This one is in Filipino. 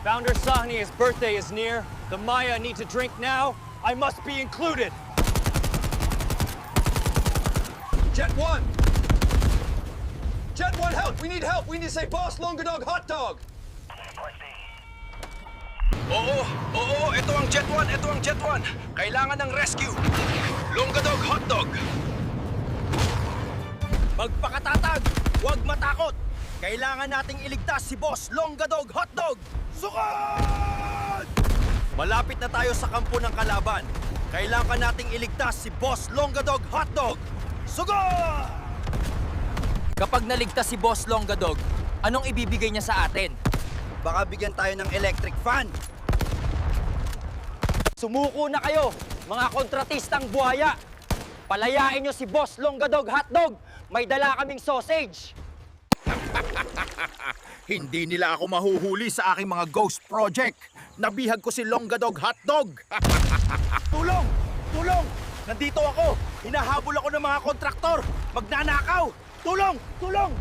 Founder Sahni's birthday is near. The Maya need to drink now. I must be included. Jet 1! Jet 1, help! We need help! We need to say Boss Longer Dog Hot Dog! Oo, ito ang Jet 1, ito ang Jet 1. Kailangan ng rescue. Longadog Hotdog. Magpakatatag, huwag matakot. Kailangan nating iligtas si Boss Longadog Hotdog. Sugod! Malapit na tayo sa kampo ng kalaban. Kailangan nating iligtas si Boss Longadog Hotdog. Sugod! Kapag naligtas si Boss Longadog, anong ibibigay niya sa atin? Baka bigyan tayo ng electric fan. Sumuko na kayo, mga kontratistang buhaya! Palayain niyo si Boss Longadog Hotdog! May dala kaming sausage! Hindi nila ako mahuhuli sa aking mga ghost project. Nabihag ko si Longadog Hotdog. Tulong! Tulong! Nandito ako! Hinahabol ako ng mga kontraktor! Magnanakaw! Tulong! Tulong!